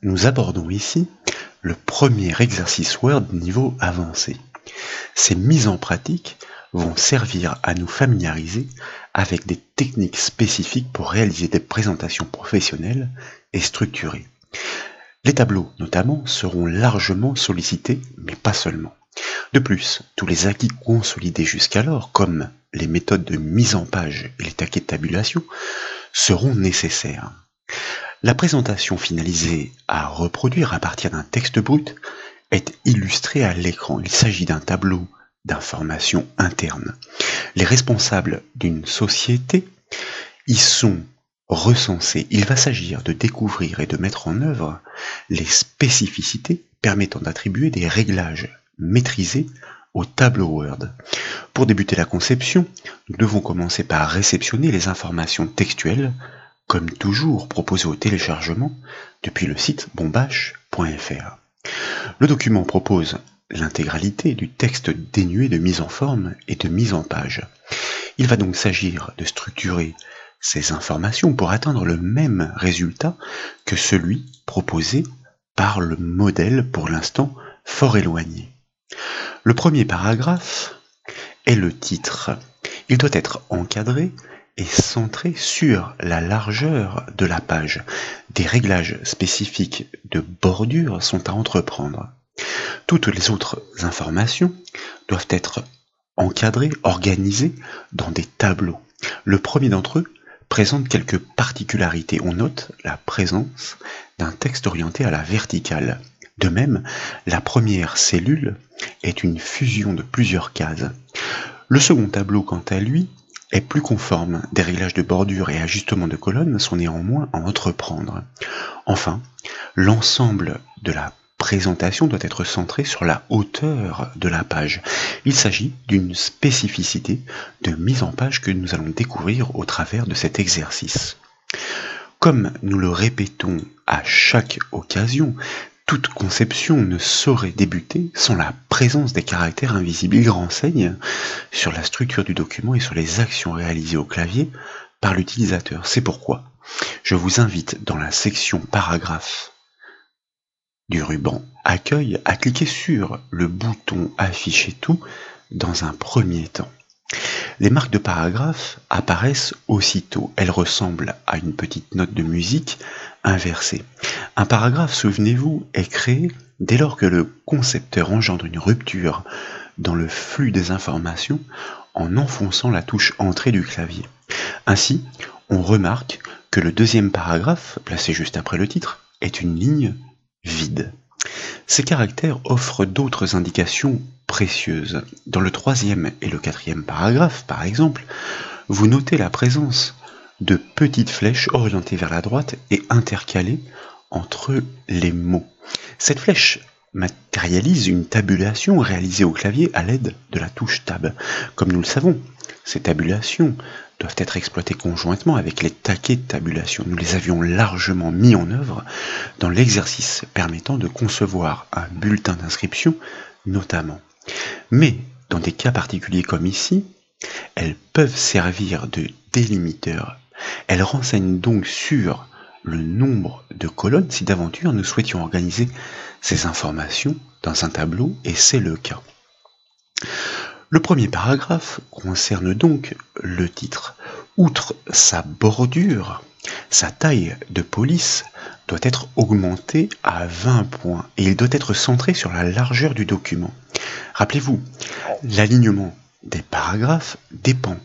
Nous abordons ici le premier exercice Word niveau avancé. Ces mises en pratique vont servir à nous familiariser avec des techniques spécifiques pour réaliser des présentations professionnelles et structurées. Les tableaux, notamment, seront largement sollicités, mais pas seulement. De plus, tous les acquis consolidés jusqu'alors, comme les méthodes de mise en page et les taquets de tabulation, seront nécessaires. La présentation finalisée à reproduire à partir d'un texte brut est illustrée à l'écran. Il s'agit d'un tableau d'information interne. Les responsables d'une société y sont recensés. Il va s'agir de découvrir et de mettre en œuvre les spécificités permettant d'attribuer des réglages maîtrisés au tableau Word. Pour débuter la conception, nous devons commencer par réceptionner les informations textuelles, comme toujours proposées au téléchargement depuis le site bombache.fr. Le document propose l'intégralité du texte dénué de mise en forme et de mise en page. Il va donc s'agir de structurer ces informations pour atteindre le même résultat que celui proposé par le modèle pour l'instant fort éloigné. Le premier paragraphe est le titre. Il doit être encadré et centré sur la largeur de la page. Des réglages spécifiques de bordure sont à entreprendre. Toutes les autres informations doivent être encadrées, organisées dans des tableaux. Le premier d'entre eux présente quelques particularités. On note la présence d'un texte orienté à la verticale. De même, la première cellule est une fusion de plusieurs cases. Le second tableau, quant à lui, est plus conforme. Des réglages de bordure et ajustements de colonnes sont néanmoins à entreprendre. Enfin, l'ensemble de la présentation doit être centré sur la hauteur de la page. Il s'agit d'une spécificité de mise en page que nous allons découvrir au travers de cet exercice. Comme nous le répétons à chaque occasion, toute conception ne saurait débuter sans la présence des caractères invisibles. Ils renseignent sur la structure du document et sur les actions réalisées au clavier par l'utilisateur. C'est pourquoi je vous invite dans la section paragraphe du ruban Accueil à cliquer sur le bouton Afficher tout dans un premier temps. Les marques de paragraphe apparaissent aussitôt. Elles ressemblent à une petite note de musique inversée. Un paragraphe, souvenez-vous, est créé dès lors que le concepteur engendre une rupture dans le flux des informations en enfonçant la touche Entrée du clavier. Ainsi, on remarque que le deuxième paragraphe, placé juste après le titre, est une ligne vide. Ces caractères offrent d'autres indications précieuses. Dans le troisième et le quatrième paragraphe, par exemple, vous notez la présence de petites flèches orientées vers la droite et intercalées entre les mots. Cette flèche matérialise une tabulation réalisée au clavier à l'aide de la touche Tab. Comme nous le savons, ces tabulations doivent être exploitées conjointement avec les taquets de tabulation. Nous les avions largement mis en œuvre dans l'exercice permettant de concevoir un bulletin d'inscription notamment. Mais dans des cas particuliers comme ici, elles peuvent servir de délimiteurs. Elles renseignent donc sur le nombre de colonnes si d'aventure nous souhaitions organiser ces informations dans un tableau, et c'est le cas. Le premier paragraphe concerne donc le titre. Outre sa bordure, sa taille de police doit être augmentée à 20 points et il doit être centré sur la largeur du document. Rappelez-vous, l'alignement des paragraphes dépend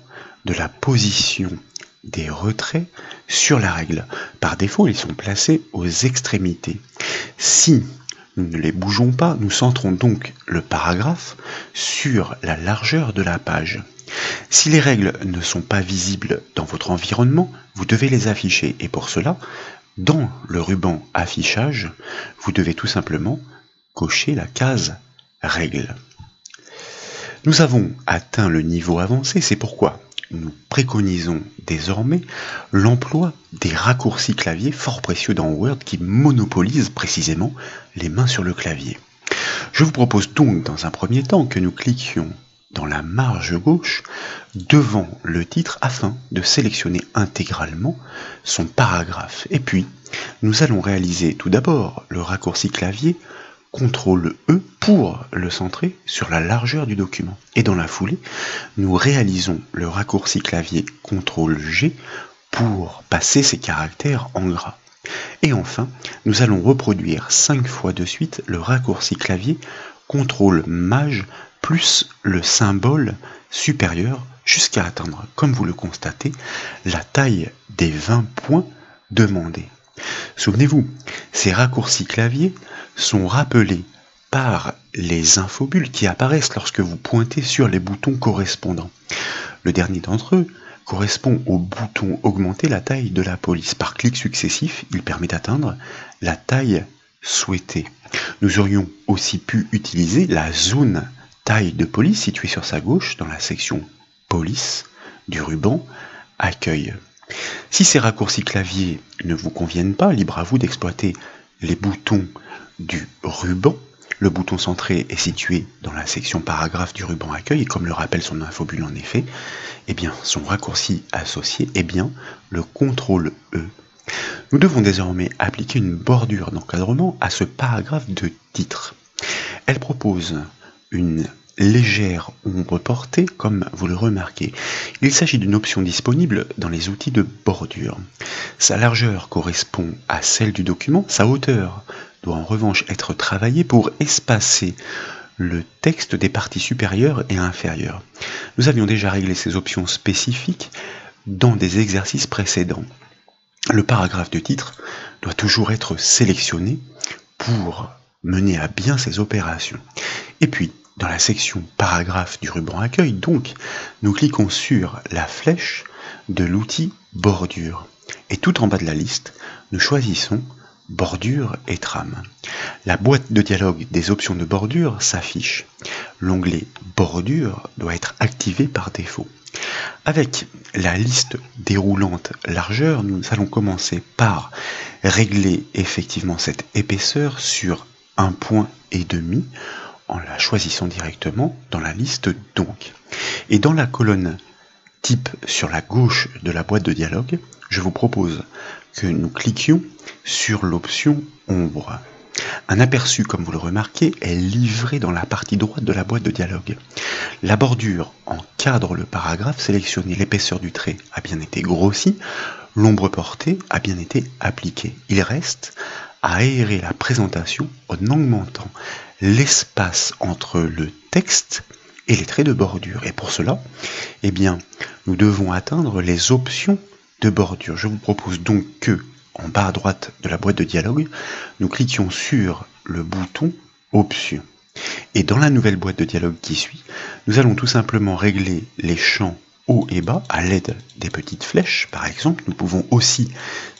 de la position des retraits sur la règle. Par défaut, ils sont placés aux extrémités. Si nous ne les bougeons pas, nous centrons donc le paragraphe sur la largeur de la page. Si les règles ne sont pas visibles dans votre environnement, vous devez les afficher. Et pour cela, dans le ruban Affichage, vous devez tout simplement cocher la case Règles. Nous avons atteint le niveau avancé, c'est pourquoi nous préconisons désormais l'emploi des raccourcis clavier fort précieux dans Word qui monopolisent précisément les mains sur le clavier. Je vous propose donc dans un premier temps que nous cliquions dans la marge gauche devant le titre afin de sélectionner intégralement son paragraphe. Et puis, Nous allons réaliser tout d'abord le raccourci clavier CTRL-E pour le centrer sur la largeur du document. Et dans la foulée, nous réalisons le raccourci clavier CTRL-G pour passer ces caractères en gras. Et enfin, nous allons reproduire 5 fois de suite le raccourci clavier CTRL-MAJ plus le symbole supérieur jusqu'à atteindre, comme vous le constatez, la taille des 20 points demandés. Souvenez-vous, ces raccourcis clavier sont rappelés par les infobules qui apparaissent lorsque vous pointez sur les boutons correspondants. Le dernier d'entre eux correspond au bouton augmenter la taille de la police. Par clic successif, il permet d'atteindre la taille souhaitée. Nous aurions aussi pu utiliser la zone taille de police située sur sa gauche dans la section police du ruban accueil. Si ces raccourcis clavier ne vous conviennent pas, libre à vous d'exploiter les boutons du ruban. Le bouton centré est situé dans la section paragraphe du ruban accueil et comme le rappelle son infobule en effet, son raccourci associé est bien le CTRL-E. Nous devons désormais appliquer une bordure d'encadrement à ce paragraphe de titre. Elle propose une légère ombre portée, comme vous le remarquez. Il s'agit d'une option disponible dans les outils de bordure. Sa largeur correspond à celle du document, sa hauteur doit en revanche être travaillée pour espacer le texte des parties supérieures et inférieures. Nous avions déjà réglé ces options spécifiques dans des exercices précédents. Le paragraphe de titre doit toujours être sélectionné pour mener à bien ces opérations. Et puis, dans la section paragraphe du ruban accueil, donc, nous cliquons sur la flèche de l'outil bordure. Et tout en bas de la liste, nous choisissons bordure et trame. La boîte de dialogue des options de bordure s'affiche. L'onglet bordure doit être activé par défaut. Avec la liste déroulante largeur, nous allons commencer par régler effectivement cette épaisseur sur 1,5 point en la choisissant directement dans la liste donc. Et dans la colonne type sur la gauche de la boîte de dialogue, je vous propose que nous cliquions sur l'option ombre. Un aperçu, comme vous le remarquez, est livré dans la partie droite de la boîte de dialogue. La bordure encadre le paragraphe sélectionné, l'épaisseur du trait a bien été grossie, l'ombre portée a bien été appliquée. Il reste à aérer la présentation en augmentant l'espace entre le texte et les traits de bordure. Et pour cela, nous devons atteindre les options de bordure. Je vous propose donc que, en bas à droite de la boîte de dialogue, nous cliquions sur le bouton Options. Et dans la nouvelle boîte de dialogue qui suit, nous allons tout simplement régler les champs haut et bas à l'aide des petites flèches. Par exemple, nous pouvons aussi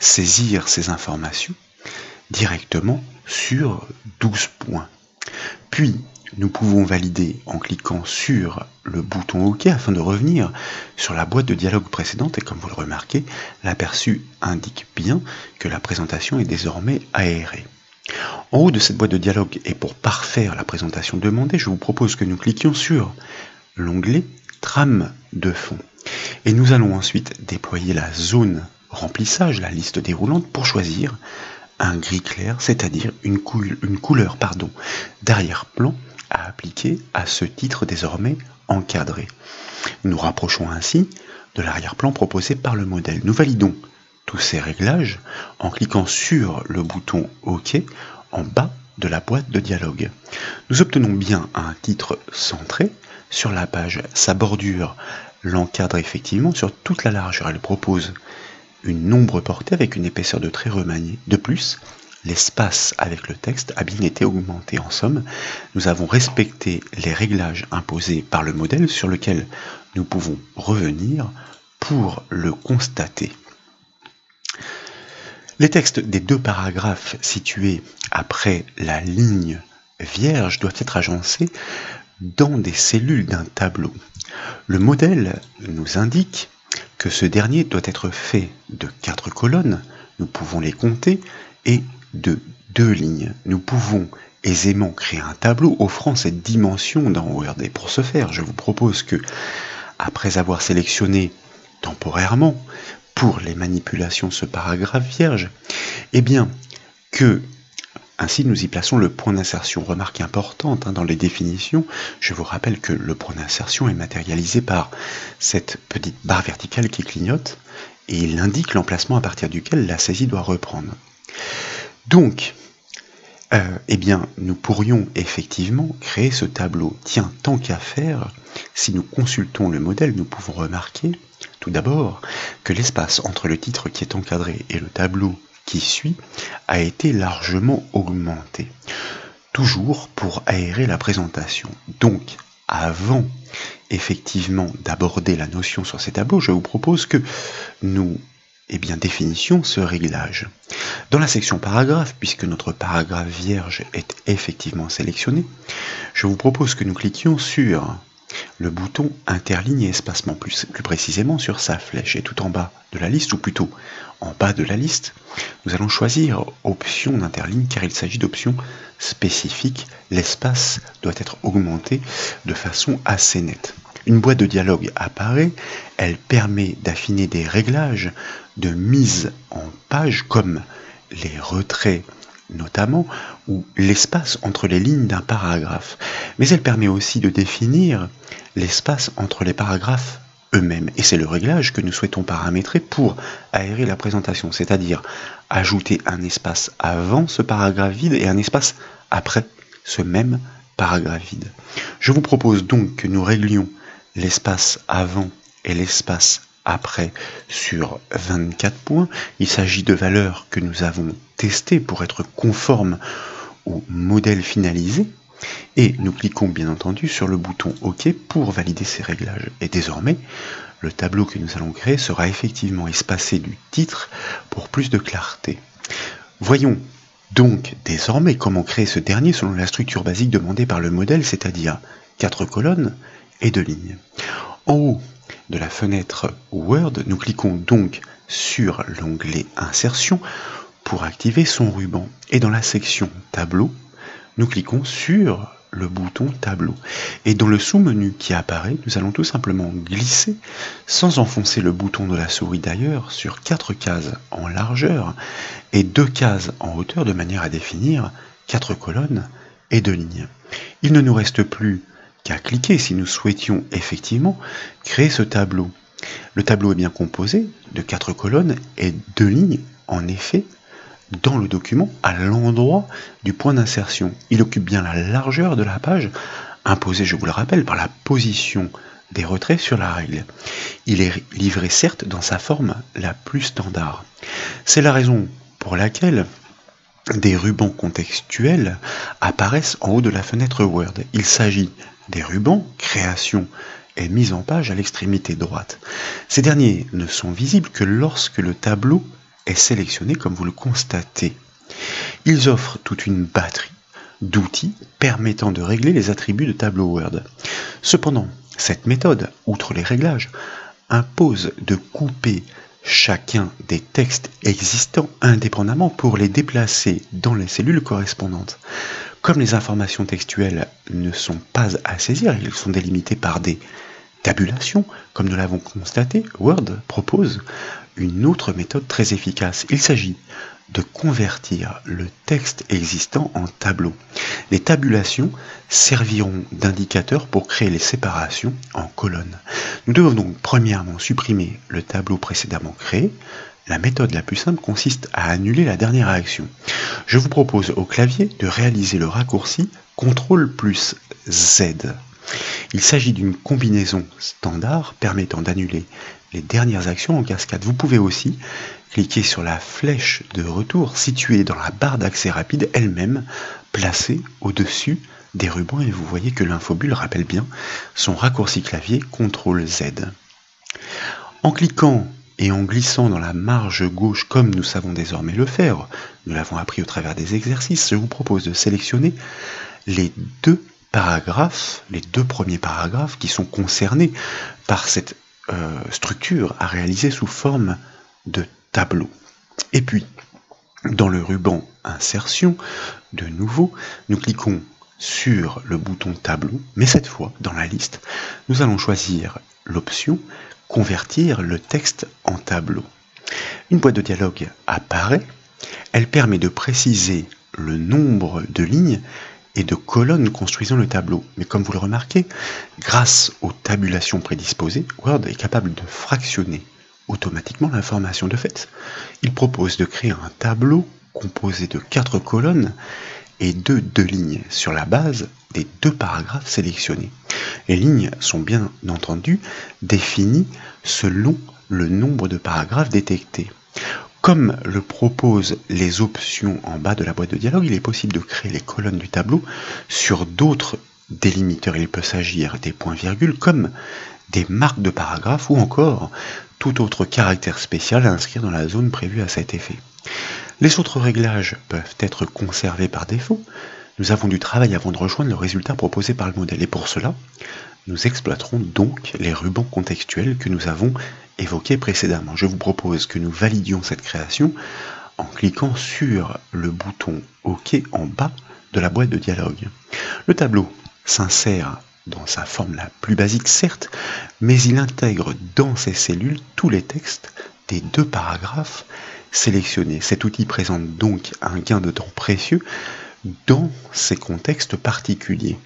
saisir ces informations directement sur 12 points. Puis, nous pouvons valider en cliquant sur le bouton OK afin de revenir sur la boîte de dialogue précédente et comme vous le remarquez, l'aperçu indique bien que la présentation est désormais aérée. En haut de cette boîte de dialogue et pour parfaire la présentation demandée, je vous propose que nous cliquions sur l'onglet Trame de fond. Et nous allons ensuite déployer la zone remplissage, la liste déroulante, pour choisir un gris clair, c'est-à-dire une couleur d'arrière-plan à appliquer à ce titre désormais encadré. Nous rapprochons ainsi de l'arrière-plan proposé par le modèle. Nous validons tous ces réglages en cliquant sur le bouton OK en bas de la boîte de dialogue. Nous obtenons bien un titre centré sur la page. Sa bordure l'encadre effectivement sur toute la largeur. Elle propose une ombre portée avec une épaisseur de trait remaniée. De plus, l'espace avec le texte a bien été augmenté. En somme, nous avons respecté les réglages imposés par le modèle sur lequel nous pouvons revenir pour le constater. Les textes des deux paragraphes situés après la ligne vierge doivent être agencés dans des cellules d'un tableau. Le modèle nous indique que ce dernier doit être fait de 4 colonnes, nous pouvons les compter, et de 2 lignes. Nous pouvons aisément créer un tableau offrant cette dimension dans Word. Et pour ce faire, je vous propose que, après avoir sélectionné temporairement pour les manipulations de ce paragraphe vierge? Eh bien, que ainsi nous y plaçons le point d'insertion. Remarque importante dans les définitions, je vous rappelle que le point d'insertion est matérialisé par cette petite barre verticale qui clignote et il indique l'emplacement à partir duquel la saisie doit reprendre. Donc, eh bien, nous pourrions effectivement créer ce tableau. Tiens, tant qu'à faire, si nous consultons le modèle, nous pouvons remarquer, tout d'abord, que l'espace entre le titre qui est encadré et le tableau qui suit a été largement augmenté. Toujours pour aérer la présentation. Donc, avant effectivement d'aborder la notion sur ces tableaux, je vous propose que nous définissions ce réglage. Dans la section paragraphe, puisque notre paragraphe vierge est effectivement sélectionné, je vous propose que nous cliquions sur le bouton interligne et espacement, plus précisément sur sa flèche. Et tout en bas de la liste, ou plutôt en bas de la liste, nous allons choisir option d'interligne car il s'agit d'options spécifiques. L'espace doit être augmenté de façon assez nette. Une boîte de dialogue apparaît, elle permet d'affiner des réglages de mise en page comme les retraits notamment, ou l'espace entre les lignes d'un paragraphe. Mais elle permet aussi de définir l'espace entre les paragraphes eux-mêmes. Et c'est le réglage que nous souhaitons paramétrer pour aérer la présentation, c'est-à-dire ajouter un espace avant ce paragraphe vide et un espace après ce même paragraphe vide. Je vous propose donc que nous réglions l'espace avant et l'espace après sur 24 points. Il s'agit de valeurs que nous avons testées pour être conformes au modèle finalisé. Et nous cliquons bien entendu sur le bouton OK pour valider ces réglages. Et désormais, le tableau que nous allons créer sera effectivement espacé du titre pour plus de clarté. Voyons donc désormais comment créer ce dernier selon la structure basique demandée par le modèle, c'est-à-dire 4 colonnes et 2 lignes. En haut de la fenêtre Word, nous cliquons donc sur l'onglet Insertion pour activer son ruban. Et dans la section Tableau, nous cliquons sur le bouton Tableau. Et dans le sous-menu qui apparaît, nous allons tout simplement glisser, sans enfoncer le bouton de la souris d'ailleurs, sur 4 cases en largeur et 2 cases en hauteur de manière à définir 4 colonnes et 2 lignes. Il ne nous reste plus qu'à cliquer si nous souhaitions effectivement créer ce tableau. Le tableau est bien composé de 4 colonnes et 2 lignes, en effet, dans le document, à l'endroit du point d'insertion. Il occupe bien la largeur de la page, imposée, je vous le rappelle, par la position des retraits sur la règle. Il est livré certes dans sa forme la plus standard. C'est la raison pour laquelle des rubans contextuels apparaissent en haut de la fenêtre Word. Il s'agit des rubans création et mise en page à l'extrémité droite. Ces derniers ne sont visibles que lorsque le tableau est sélectionné comme vous le constatez. Ils offrent toute une batterie d'outils permettant de régler les attributs de tableau Word. Cependant, cette méthode, outre les réglages, impose de couper chacun des textes existants indépendamment pour les déplacer dans les cellules correspondantes. Comme les informations textuelles ne sont pas à saisir, ils sont délimités par des tabulations, comme nous l'avons constaté, Word propose une autre méthode très efficace. Il s'agit de convertir le texte existant en tableau. Les tabulations serviront d'indicateurs pour créer les séparations en colonnes. Nous devons donc premièrement supprimer le tableau précédemment créé. La méthode la plus simple consiste à annuler la dernière action. Je vous propose au clavier de réaliser le raccourci CTRL plus Z. Il s'agit d'une combinaison standard permettant d'annuler les dernières actions en cascade. Vous pouvez aussi cliquer sur la flèche de retour située dans la barre d'accès rapide elle-même, placée au-dessus des rubans, et vous voyez que l'infobulle rappelle bien son raccourci clavier CTRL Z. En cliquant et en glissant dans la marge gauche comme nous savons désormais le faire, nous l'avons appris au travers des exercices, je vous propose de sélectionner les deux premiers paragraphes qui sont concernés par cette structure à réaliser sous forme de tableau. Et puis, dans le ruban Insertion, de nouveau, nous cliquons sur le bouton Tableau, mais cette fois, dans la liste, nous allons choisir l'option Convertir le texte en tableau. Une boîte de dialogue apparaît, elle permet de préciser le nombre de lignes et de colonnes construisant le tableau. Mais comme vous le remarquez, grâce aux tabulations prédisposées, Word est capable de fractionner automatiquement l'information. De fait, il propose de créer un tableau composé de 4 colonnes et de 2 lignes sur la base des 2 paragraphes sélectionnés. Les lignes sont bien entendu définies selon le nombre de paragraphes détectés. Comme le proposent les options en bas de la boîte de dialogue, il est possible de créer les colonnes du tableau sur d'autres délimiteurs. Il peut s'agir des points-virgules comme des marques de paragraphes ou encore tout autre caractère spécial à inscrire dans la zone prévue à cet effet. Les autres réglages peuvent être conservés par défaut. Nous avons du travail avant de rejoindre le résultat proposé par le modèle et pour cela, nous exploiterons donc les rubans contextuels que nous avons évoqués précédemment. Je vous propose que nous validions cette création en cliquant sur le bouton OK en bas de la boîte de dialogue. Le tableau s'insère dans sa forme la plus basique certes, mais il intègre dans ses cellules tous les textes des 2 paragraphes sélectionnés. Cet outil présente donc un gain de temps précieux dans ces contextes particuliers.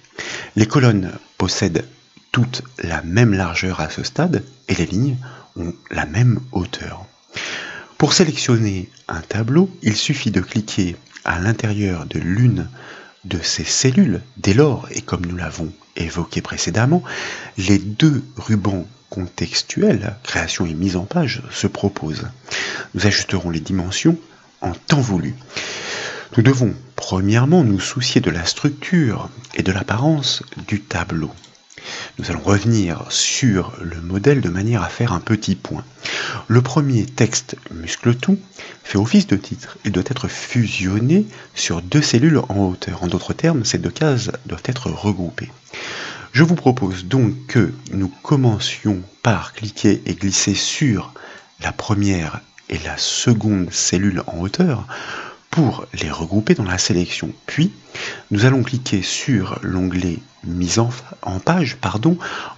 Les colonnes possèdent toutes la même largeur à ce stade et les lignes ont la même hauteur. Pour sélectionner un tableau, il suffit de cliquer à l'intérieur de l'une de ces cellules. Dès lors, et comme nous l'avons évoqué précédemment, les 2 rubans contextuels, création et mise en page, se proposent. Nous ajusterons les dimensions en temps voulu. Nous devons premièrement nous soucier de la structure et de l'apparence du tableau. Nous allons revenir sur le modèle de manière à faire un petit point. Le premier texte muscle tout fait office de titre. Il doit être fusionné sur 2 cellules en hauteur. En d'autres termes, ces 2 cases doivent être regroupées. Je vous propose donc que nous commencions par cliquer et glisser sur la première et la seconde cellule en hauteur pour les regrouper dans la sélection. Puis, nous allons cliquer sur l'onglet Mise en page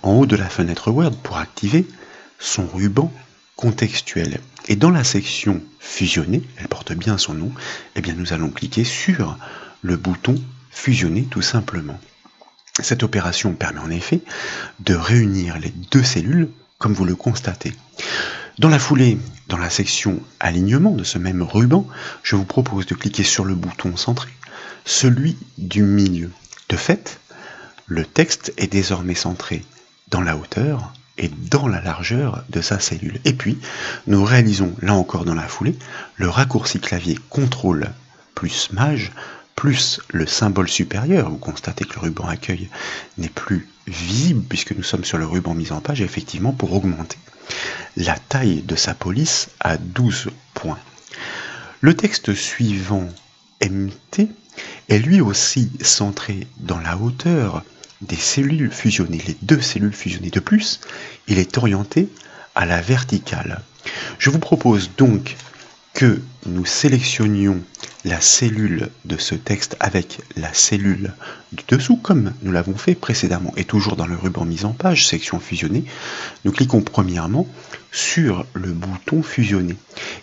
en haut de la fenêtre Word pour activer son ruban contextuel. Et dans la section Fusionner, elle porte bien son nom, eh bien nous allons cliquer sur le bouton Fusionner tout simplement. Cette opération permet en effet de réunir les 2 cellules comme vous le constatez. Dans la foulée, dans la section Alignement de ce même ruban, je vous propose de cliquer sur le bouton centré, celui du milieu. De fait, le texte est désormais centré dans la hauteur et dans la largeur de sa cellule. Et puis, nous réalisons, là encore dans la foulée, le raccourci clavier CTRL plus Maj plus le symbole supérieur. Vous constatez que le ruban accueil n'est plus visible puisque nous sommes sur le ruban mise en page, effectivement pour augmenter la taille de sa police à 12 points. Le texte suivant, MT, est lui aussi centré dans la hauteur des cellules fusionnées, les 2 cellules fusionnées. De plus, il est orienté à la verticale. Je vous propose donc que nous sélectionnions la cellule de ce texte avec la cellule du dessous, comme nous l'avons fait précédemment. Et toujours dans le ruban mise en page, section fusionnée, nous cliquons premièrement sur le bouton fusionner.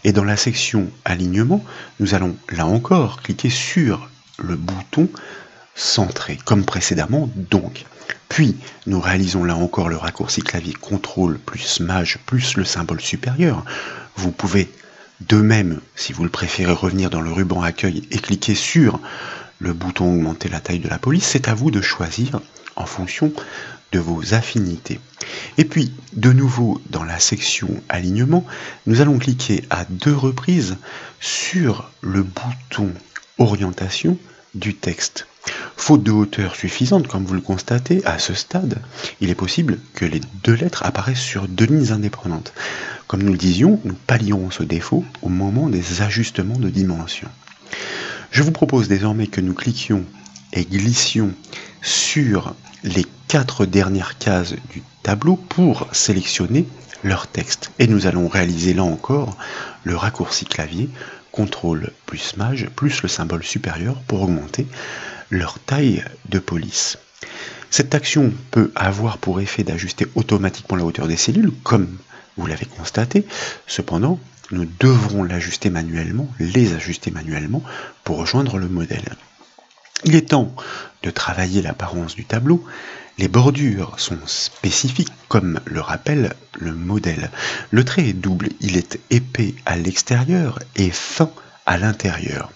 Et dans la section alignement, nous allons là encore cliquer sur le bouton centré, comme précédemment donc. Puis, nous réalisons là encore le raccourci clavier CTRL plus Maj plus le symbole supérieur. Vous pouvez de même, si vous le préférez, revenir dans le ruban accueil et cliquer sur le bouton augmenter la taille de la police. C'est à vous de choisir en fonction de vos affinités. Et puis, de nouveau, dans la section alignement, nous allons cliquer à 2 reprises sur le bouton orientation du texte. Faute de hauteur suffisante, comme vous le constatez, à ce stade, il est possible que les 2 lettres apparaissent sur 2 lignes indépendantes. Comme nous le disions, nous pallierons ce défaut au moment des ajustements de dimension. Je vous propose désormais que nous cliquions et glissions sur les 4 dernières cases du tableau pour sélectionner leur texte. Et nous allons réaliser là encore le raccourci clavier CTRL plus Maj plus le symbole supérieur pour augmenter leur taille de police. Cette action peut avoir pour effet d'ajuster automatiquement la hauteur des cellules, comme vous l'avez constaté. Cependant, nous devrons l'ajuster manuellement, les ajuster manuellement pour rejoindre le modèle. Il est temps de travailler l'apparence du tableau. Les bordures sont spécifiques comme le rappelle le modèle. Le trait est double, il est épais à l'extérieur et fin à l'intérieur.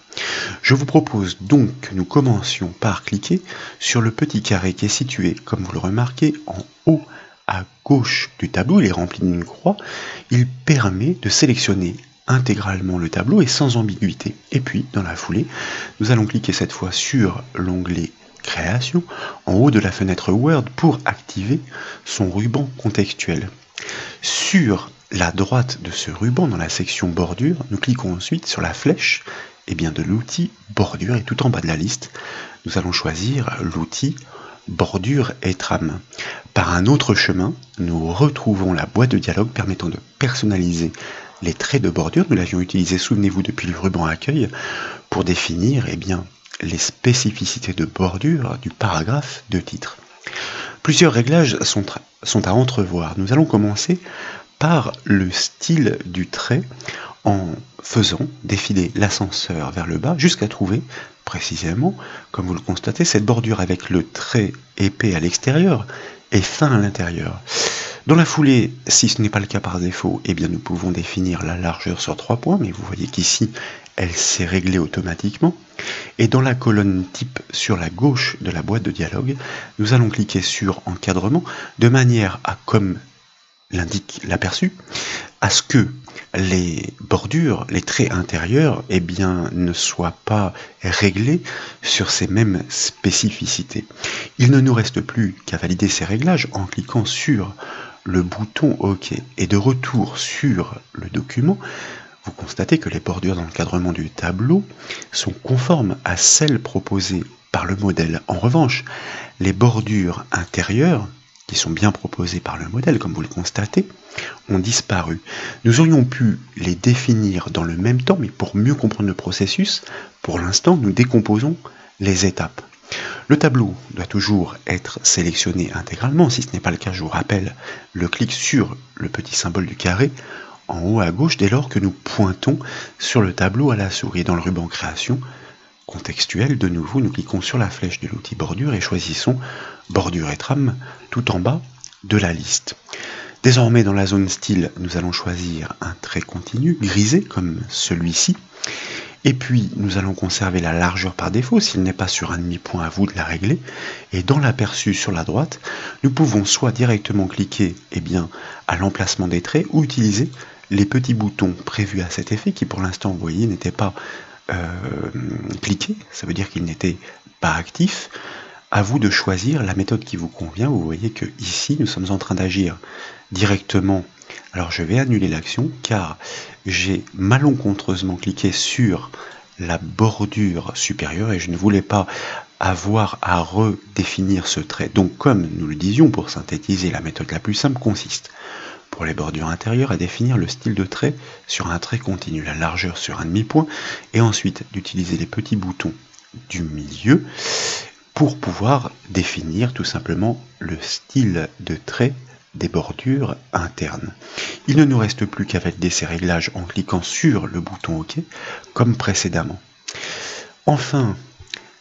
Je vous propose donc que nous commencions par cliquer sur le petit carré qui est situé, comme vous le remarquez, en haut à gauche du tableau. Il est rempli d'une croix. Il permet de sélectionner intégralement le tableau et sans ambiguïté. Et puis, dans la foulée, nous allons cliquer cette fois sur l'onglet Création en haut de la fenêtre Word pour activer son ruban contextuel. Sur la droite de ce ruban, dans la section bordure, nous cliquons ensuite sur la flèche de l'outil bordure et tout en bas de la liste, nous allons choisir l'outil bordure et trame. Par un autre chemin, nous retrouvons la boîte de dialogue permettant de personnaliser les traits de bordure. Nous l'avions utilisé, souvenez-vous, depuis le ruban accueil pour définir les spécificités de bordure du paragraphe de titre. Plusieurs réglages sont à entrevoir. Nous allons commencer par le style du trait en faisant défiler l'ascenseur vers le bas jusqu'à trouver précisément, comme vous le constatez, cette bordure avec le trait épais à l'extérieur et fin à l'intérieur. Dans la foulée, si ce n'est pas le cas par défaut, nous pouvons définir la largeur sur 3 points, mais vous voyez qu'ici, elle s'est réglée automatiquement. Et dans la colonne type sur la gauche de la boîte de dialogue, nous allons cliquer sur encadrement de manière à, comme l'indique l'aperçu, à ce que les bordures, les traits intérieurs, ne soient pas réglés sur ces mêmes spécificités. Il ne nous reste plus qu'à valider ces réglages en cliquant sur le bouton OK. Et de retour sur le document, vous constatez que les bordures dans l'encadrement du tableau sont conformes à celles proposées par le modèle. En revanche, les bordures intérieures, qui sont bien proposées par le modèle, comme vous le constatez, ont disparu. Nous aurions pu les définir dans le même temps, mais pour mieux comprendre le processus, pour l'instant, nous décomposons les étapes. Le tableau doit toujours être sélectionné intégralement. Si ce n'est pas le cas, je vous rappelle le clic sur le petit symbole du carré en haut à gauche dès lors que nous pointons sur le tableau à la souris. Dans le ruban création contextuel, de nouveau, nous cliquons sur la flèche de l'outil bordure et choisissons bordure et trame tout en bas de la liste. Désormais, dans la zone style, nous allons choisir un trait continu, grisé, comme celui-ci. Et puis, nous allons conserver la largeur par défaut. S'il n'est pas sur un demi-point, à vous de la régler. Et dans l'aperçu sur la droite, nous pouvons soit directement cliquer à l'emplacement des traits ou utiliser les petits boutons prévus à cet effet qui, pour l'instant, vous voyez, n'étaient pas cliqués. Ça veut dire qu'ils n'étaient pas actifs. À vous de choisir la méthode qui vous convient. Vous voyez que ici, nous sommes en train d'agir directement. Alors je vais annuler l'action car j'ai malencontreusement cliqué sur la bordure supérieure et je ne voulais pas avoir à redéfinir ce trait. Donc comme nous le disions, pour synthétiser, la méthode la plus simple consiste pour les bordures intérieures à définir le style de trait sur un trait continu, la largeur sur un demi-point et ensuite d'utiliser les petits boutons du milieu pour pouvoir définir tout simplement le style de trait des bordures internes. Il ne nous reste plus qu'à valider ces réglages en cliquant sur le bouton OK, comme précédemment. Enfin,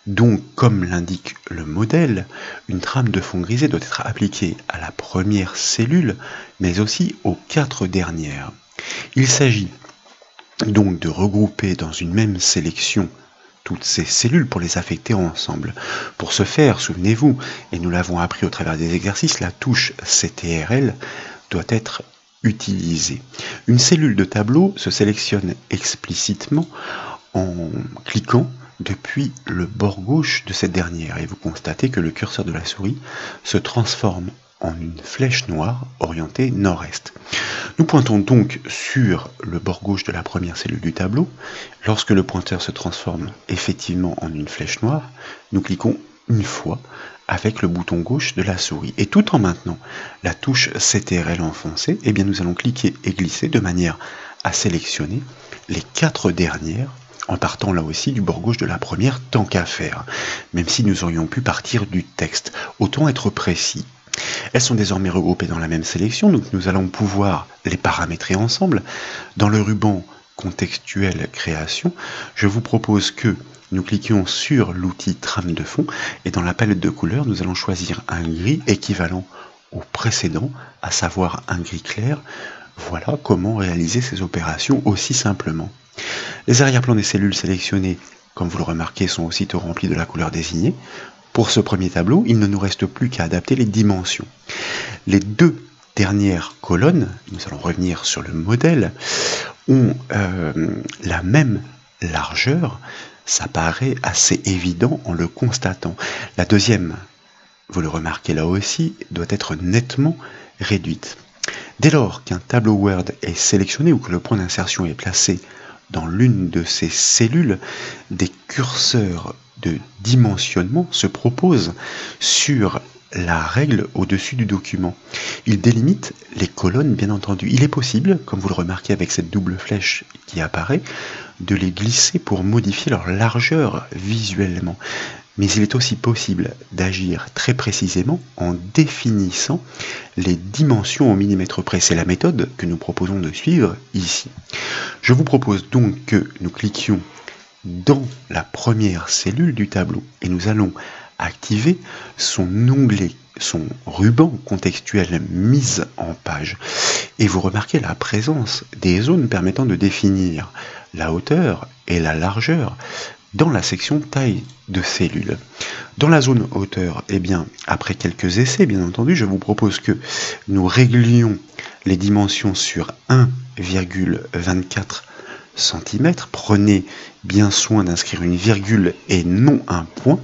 donc comme l'indique le modèle, une trame de fond grisé doit être appliquée à la première cellule, mais aussi aux 4 dernières. Il s'agit donc de regrouper dans une même sélection toutes ces cellules pour les affecter ensemble. Pour ce faire, souvenez-vous, et nous l'avons appris au travers des exercices, la touche CTRL doit être utilisée. Une cellule de tableau se sélectionne explicitement en cliquant depuis le bord gauche de cette dernière et vous constatez que le curseur de la souris se transforme en une flèche noire orientée nord-est. Nous pointons donc sur le bord gauche de la première cellule du tableau. Lorsque le pointeur se transforme effectivement en une flèche noire, nous cliquons une fois avec le bouton gauche de la souris. Et tout en maintenant la touche CTRL enfoncée, nous allons cliquer et glisser de manière à sélectionner les 4 dernières en partant là aussi du bord gauche de la première tant qu'à faire, même si nous aurions pu partir du texte. Autant être précis. Elles sont désormais regroupées dans la même sélection, donc nous allons pouvoir les paramétrer ensemble. Dans le ruban contextuel création, je vous propose que nous cliquions sur l'outil trame de fond et dans la palette de couleurs, nous allons choisir un gris équivalent au précédent, à savoir un gris clair. Voilà comment réaliser ces opérations aussi simplement. Les arrière-plans des cellules sélectionnées, comme vous le remarquez, sont aussitôt remplis de la couleur désignée. Pour ce premier tableau, il ne nous reste plus qu'à adapter les dimensions. Les deux dernières colonnes, nous allons revenir sur le modèle, ont la même largeur. Ça paraît assez évident en le constatant. La deuxième, vous le remarquez là aussi, doit être nettement réduite. Dès lors qu'un tableau Word est sélectionné ou que le point d'insertion est placé dans l'une de ces cellules, des curseurs de dimensionnement se proposent sur la règle au-dessus du document. Il délimite les colonnes, bien entendu. Il est possible, comme vous le remarquez avec cette double flèche qui apparaît, de les glisser pour modifier leur largeur visuellement. Mais il est aussi possible d'agir très précisément en définissant les dimensions au millimètre près. C'est la méthode que nous proposons de suivre ici. Je vous propose donc que nous cliquions dans la première cellule du tableau et nous allons activer son onglet, son ruban contextuel mise en page. Et vous remarquez la présence des zones permettant de définir la hauteur et la largeur dans la section taille de cellule. Dans la zone hauteur, eh bien, après quelques essais, bien entendu, je vous propose que nous réglions les dimensions sur 1,24 cm. Prenez bien soin d'inscrire une virgule et non un point.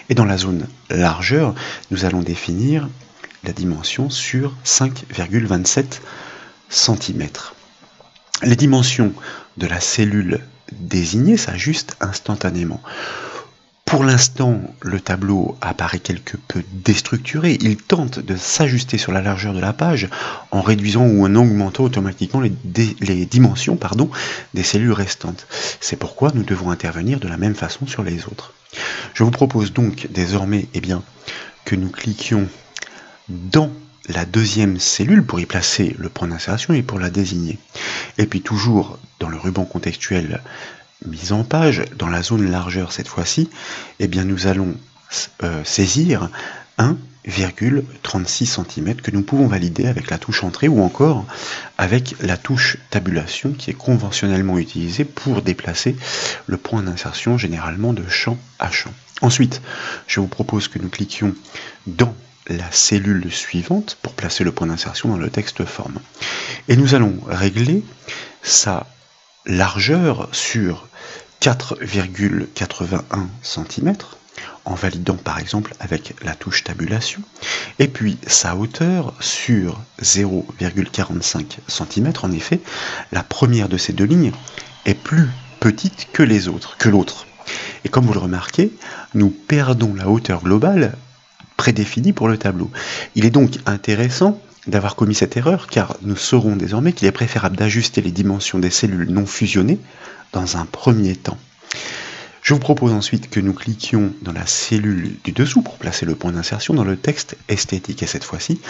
Et dans la zone largeur, nous allons définir la dimension sur 5,27 cm. Les dimensions de la cellule désignée s'ajustent instantanément. Pour l'instant, le tableau apparaît quelque peu déstructuré. Il tente de s'ajuster sur la largeur de la page en réduisant ou en augmentant automatiquement les dimensions des cellules restantes. C'est pourquoi nous devons intervenir de la même façon sur les autres. Je vous propose donc désormais que nous cliquions dans la deuxième cellule pour y placer le point d'insertion et pour la désigner. Et puis toujours dans le ruban contextuel mise en page, dans la zone largeur cette fois-ci, eh bien nous allons saisir 1,36 cm que nous pouvons valider avec la touche entrée ou encore avec la touche tabulation qui est conventionnellement utilisée pour déplacer le point d'insertion généralement de champ à champ. Ensuite, je vous propose que nous cliquions dans la cellule suivante pour placer le point d'insertion dans le texte forme. Et nous allons régler sa largeur sur 4,81 cm en validant par exemple avec la touche tabulation, et puis sa hauteur sur 0,45 cm. En effet, la première de ces deux lignes est plus petite que l'autre. Et comme vous le remarquez, nous perdons la hauteur globale prédéfinie pour le tableau. Il est donc intéressant d'avoir commis cette erreur, car nous saurons désormais qu'il est préférable d'ajuster les dimensions des cellules non fusionnées dans un premier temps. Je vous propose ensuite que nous cliquions dans la cellule du dessous pour placer le point d'insertion dans le texte esthétique. Et cette fois-ci,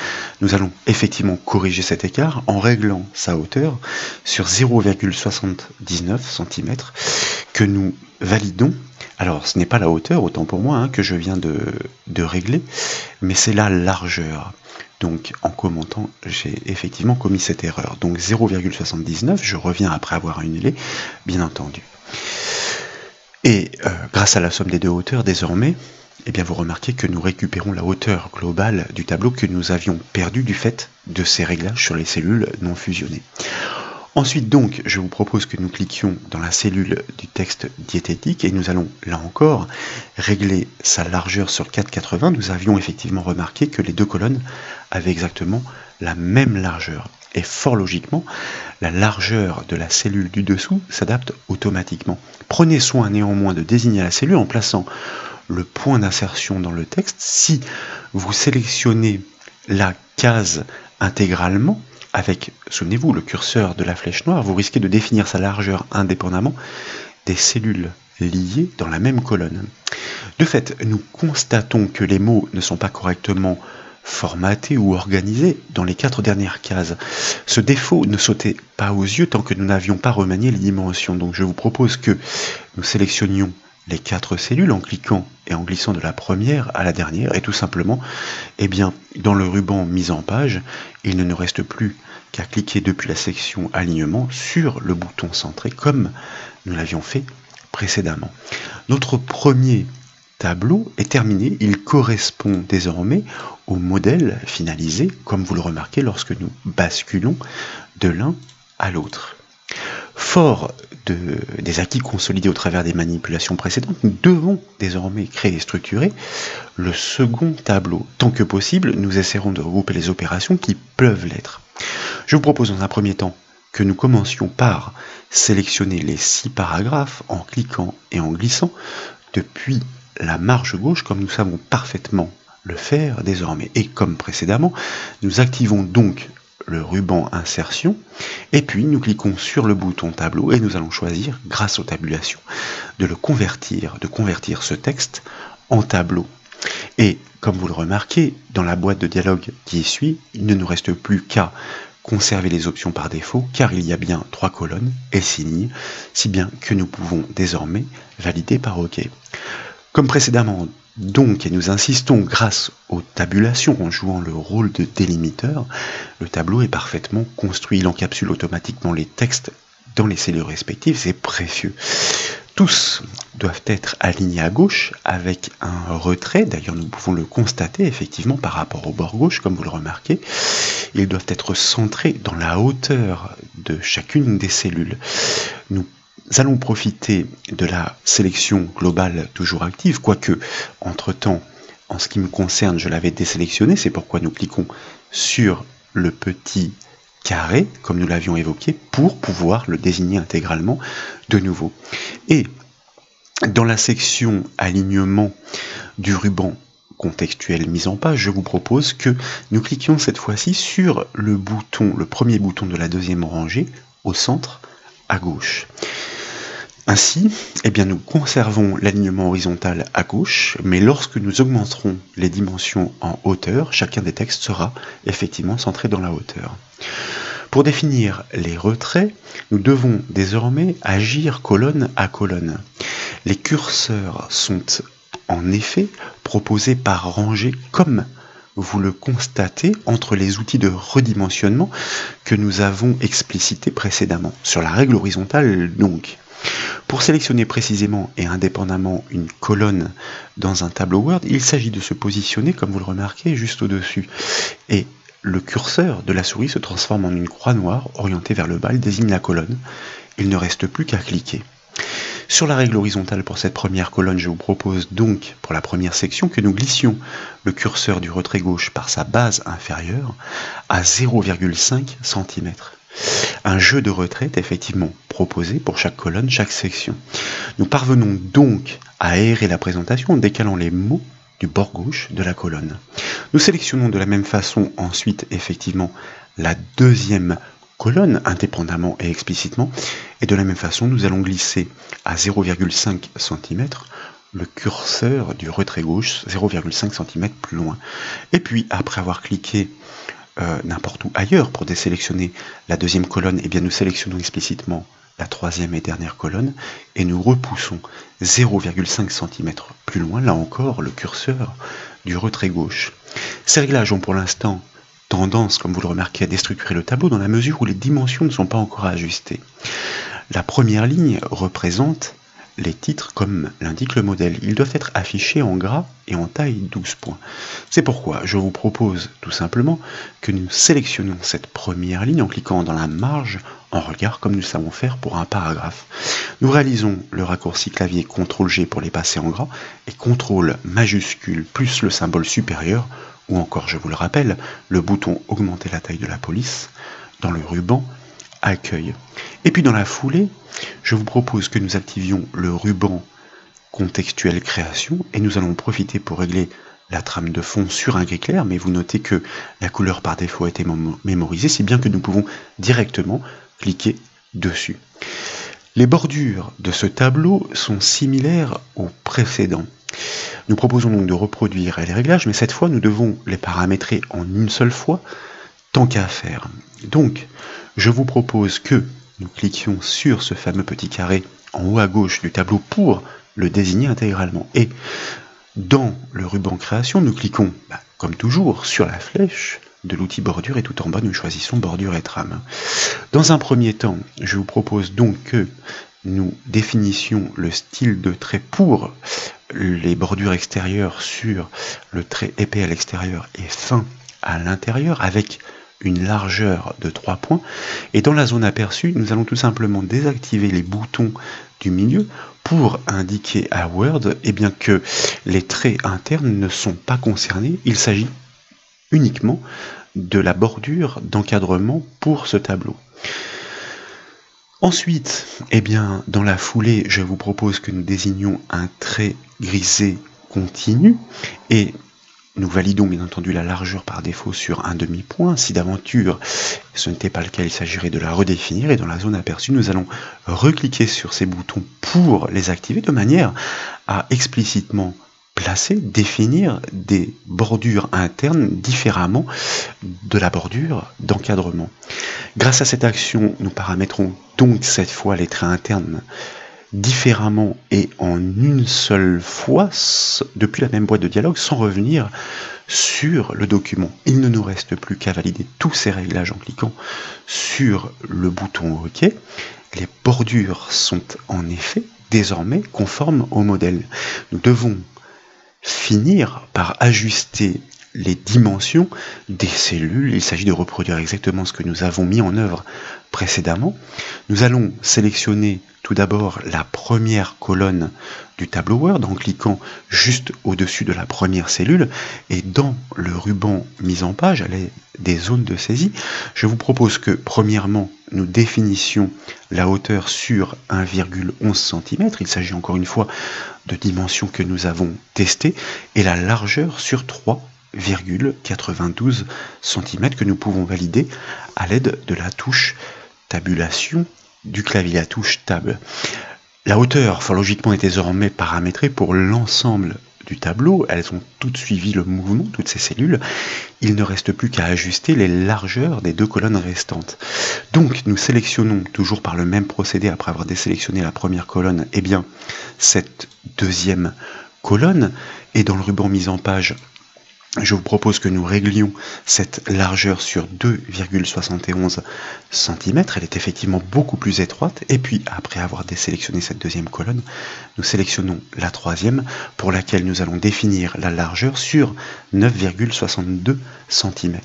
nous allons effectivement corriger cet écart en réglant sa hauteur sur 0,79 cm que nous validons. Alors, ce n'est pas la hauteur, autant pour moi, que je viens de régler, mais c'est la largeur. Donc, en commentant, j'ai effectivement commis cette erreur. Donc, 0,79, je reviens après avoir annulé, bien entendu. Et grâce à la somme des deux hauteurs, désormais, eh bien, vous remarquez que nous récupérons la hauteur globale du tableau que nous avions perdue du fait de ces réglages sur les cellules non fusionnées. Ensuite donc, je vous propose que nous cliquions dans la cellule du texte diététique et nous allons, là encore, régler sa largeur sur 4,80. Nous avions effectivement remarqué que les deux colonnes avaient exactement la même largeur. Et fort logiquement, la largeur de la cellule du dessous s'adapte automatiquement. Prenez soin néanmoins de désigner la cellule en plaçant le point d'insertion dans le texte. Si vous sélectionnez la case intégralement, avec, souvenez-vous, le curseur de la flèche noire, vous risquez de définir sa largeur indépendamment des cellules liées dans la même colonne. De fait, nous constatons que les mots ne sont pas correctement formaté ou organisé dans les 4 dernières cases. Ce défaut ne sautait pas aux yeux tant que nous n'avions pas remanié les dimensions. Donc je vous propose que nous sélectionnions les 4 cellules en cliquant et en glissant de la première à la dernière, et tout simplement, dans le ruban mise en page, il ne nous reste plus qu'à cliquer depuis la section alignement sur le bouton centré comme nous l'avions fait précédemment. Notre premier tableau est terminé, il correspond désormais au modèle finalisé, comme vous le remarquez lorsque nous basculons de l'un à l'autre. Fort des acquis consolidés au travers des manipulations précédentes, nous devons désormais créer et structurer le second tableau. Tant que possible, nous essaierons de regrouper les opérations qui peuvent l'être. Je vous propose dans un premier temps que nous commencions par sélectionner les 6 paragraphes en cliquant et en glissant depuis la marge gauche, comme nous savons parfaitement le faire désormais. Et comme précédemment, nous activons donc le ruban insertion, et puis nous cliquons sur le bouton tableau et nous allons choisir, grâce aux tabulations, de convertir ce texte en tableau. Et comme vous le remarquez, dans la boîte de dialogue qui suit, il ne nous reste plus qu'à conserver les options par défaut, car il y a bien 3 colonnes et 6 lignes, si bien que nous pouvons désormais valider par OK. Comme précédemment, donc, et nous insistons grâce aux tabulations en jouant le rôle de délimiteur, le tableau est parfaitement construit. Il encapsule automatiquement les textes dans les cellules respectives, c'est précieux. Tous doivent être alignés à gauche avec un retrait, d'ailleurs nous pouvons le constater effectivement par rapport au bord gauche, comme vous le remarquez. Ils doivent être centrés dans la hauteur de chacune des cellules. Nous allons profiter de la sélection globale toujours active, quoique, entre-temps, en ce qui me concerne, je l'avais désélectionné, c'est pourquoi nous cliquons sur le petit carré, comme nous l'avions évoqué, pour pouvoir le désigner intégralement de nouveau. Et dans la section alignement du ruban contextuel mise en page, je vous propose que nous cliquions cette fois-ci sur le premier bouton de la deuxième rangée, au centre, à gauche. Ainsi, nous conservons l'alignement horizontal à gauche, mais lorsque nous augmenterons les dimensions en hauteur, chacun des textes sera effectivement centré dans la hauteur. Pour définir les retraits, nous devons désormais agir colonne à colonne. Les curseurs sont en effet proposés par rangée comme vous le constatez entre les outils de redimensionnement que nous avons explicités précédemment. Sur la règle horizontale donc. Pour sélectionner précisément et indépendamment une colonne dans un tableau Word, il s'agit de se positionner, comme vous le remarquez, juste au-dessus. Et le curseur de la souris se transforme en une croix noire orientée vers le bas, il désigne la colonne. Il ne reste plus qu'à cliquer. Sur la règle horizontale pour cette première colonne, je vous propose donc, pour la première section, que nous glissions le curseur du retrait gauche par sa base inférieure à 0,5 cm. Un jeu de retrait est effectivement proposé pour chaque colonne, chaque section. Nous parvenons donc à aérer la présentation en décalant les mots du bord gauche de la colonne. Nous sélectionnons de la même façon ensuite effectivement la deuxième colonne indépendamment et explicitement, et de la même façon nous allons glisser à 0,5 cm le curseur du retrait gauche 0,5 cm plus loin. Et puis après avoir cliqué n'importe où ailleurs pour désélectionner la deuxième colonne, nous sélectionnons explicitement la troisième et dernière colonne et nous repoussons 0,5 cm plus loin, là encore, le curseur du retrait gauche. Ces réglages ont pour l'instant tendance, comme vous le remarquez, à déstructurer le tableau dans la mesure où les dimensions ne sont pas encore ajustées. La première ligne représente les titres comme l'indique le modèle. Ils doivent être affichés en gras et en taille 12 points. C'est pourquoi je vous propose tout simplement que nous sélectionnions cette première ligne en cliquant dans la marge en regard comme nous savons faire pour un paragraphe. Nous réalisons le raccourci clavier CTRL-G pour les passer en gras et CTRL majuscule plus le symbole supérieur ou encore, je vous le rappelle, le bouton augmenter la taille de la police dans le ruban accueil. Et puis dans la foulée, je vous propose que nous activions le ruban contextuel création et nous allons profiter pour régler la trame de fond sur un gris clair, mais vous notez que la couleur par défaut a été mémorisée, si bien que nous pouvons directement cliquer dessus. Les bordures de ce tableau sont similaires au précédent. Nous proposons donc de reproduire les réglages, mais cette fois nous devons les paramétrer en une seule fois, tant qu'à faire. Donc, je vous propose que nous cliquions sur ce fameux petit carré en haut à gauche du tableau pour le désigner intégralement. Et dans le ruban création, nous cliquons, comme toujours, sur la flèche de l'outil bordure et tout en bas, nous choisissons bordure et trame. Dans un premier temps, je vous propose donc que nous définissions le style de trait pour les bordures extérieures sur le trait épais à l'extérieur et fin à l'intérieur avec une largeur de 3 points. Et dans la zone aperçue, nous allons tout simplement désactiver les boutons du milieu pour indiquer à Word bien, que les traits internes ne sont pas concernés. Il s'agit uniquement de la bordure d'encadrement pour ce tableau. Ensuite, dans la foulée, je vous propose que nous désignions un trait grisé continu et nous validons bien entendu la largeur par défaut sur un demi-point. Si d'aventure ce n'était pas le cas, il s'agirait de la redéfinir et dans la zone aperçue, nous allons recliquer sur ces boutons pour les activer de manière à explicitement placer, définir des bordures internes différemment de la bordure d'encadrement. Grâce à cette action, nous paramétrons donc cette fois les traits internes différemment et en une seule fois depuis la même boîte de dialogue sans revenir sur le document. Il ne nous reste plus qu'à valider tous ces réglages en cliquant sur le bouton OK. Les bordures sont en effet désormais conformes au modèle. Nous devons finir par ajuster les dimensions des cellules. Il s'agit de reproduire exactement ce que nous avons mis en œuvre précédemment. Nous allons sélectionner tout d'abord la première colonne du tableau Word en cliquant juste au-dessus de la première cellule et dans le ruban mise en page, à l'aide des zones de saisie, je vous propose que premièrement nous définissions la hauteur sur 1,11 cm, il s'agit encore une fois de dimensions que nous avons testées, et la largeur sur 3,92 cm que nous pouvons valider à l'aide de la touche tabulation du clavier, la touche Tab. La hauteur, fort logiquement, est désormais paramétrée pour l'ensemble du tableau. Elles ont toutes suivi le mouvement, toutes ces cellules. Il ne reste plus qu'à ajuster les largeurs des deux colonnes restantes. Donc, nous sélectionnons, toujours par le même procédé, après avoir désélectionné la première colonne, cette deuxième colonne. Et dans le ruban mise en page, je vous propose que nous réglions cette largeur sur 2,71 cm. Elle est effectivement beaucoup plus étroite. Et puis, après avoir désélectionné cette deuxième colonne, nous sélectionnons la troisième pour laquelle nous allons définir la largeur sur 9,62 cm.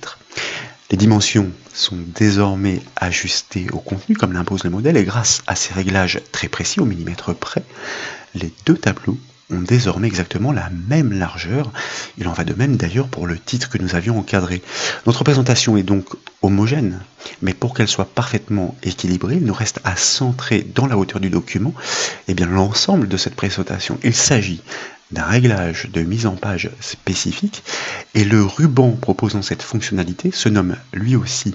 Les dimensions sont désormais ajustées au contenu comme l'impose le modèle et grâce à ces réglages très précis au millimètre près, les deux tableaux ont désormais exactement la même largeur. Il en va de même d'ailleurs pour le titre que nous avions encadré. Notre présentation est donc homogène, mais pour qu'elle soit parfaitement équilibrée, il nous reste à centrer dans la hauteur du document l'ensemble de cette présentation. Il s'agit d'un réglage de mise en page spécifique et le ruban proposant cette fonctionnalité se nomme lui aussi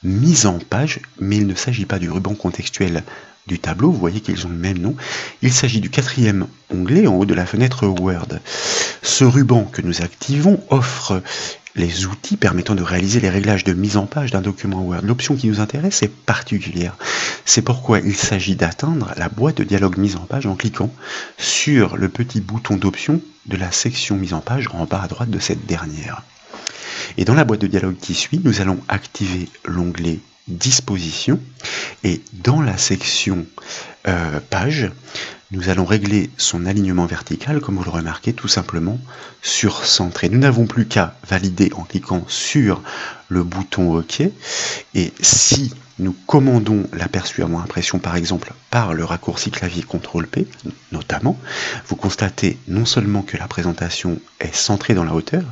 mise en page, mais il ne s'agit pas du ruban contextuel du tableau, vous voyez qu'ils ont le même nom. Il s'agit du quatrième onglet en haut de la fenêtre Word. Ce ruban que nous activons offre les outils permettant de réaliser les réglages de mise en page d'un document Word. L'option qui nous intéresse est particulière. C'est pourquoi il s'agit d'atteindre la boîte de dialogue mise en page en cliquant sur le petit bouton d'option de la section mise en page en bas à droite de cette dernière. Et dans la boîte de dialogue qui suit, nous allons activer l'onglet Disposition et dans la section page, nous allons régler son alignement vertical, comme vous le remarquez, tout simplement sur centré. Nous n'avons plus qu'à valider en cliquant sur le bouton OK. Et si nous commandons l'aperçu à impression, par exemple, par le raccourci clavier CTRL-P, notamment, vous constatez non seulement que la présentation est centrée dans la hauteur,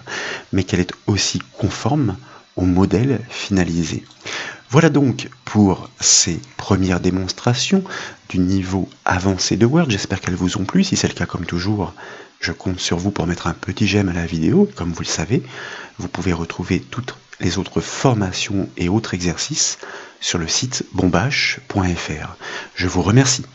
mais qu'elle est aussi conforme au modèle finalisé. Voilà donc pour ces premières démonstrations du niveau avancé de Word. J'espère qu'elles vous ont plu. Si c'est le cas, comme toujours, je compte sur vous pour mettre un petit j'aime à la vidéo. Comme vous le savez, vous pouvez retrouver toutes les autres formations et autres exercices sur le site bombache.fr. Je vous remercie.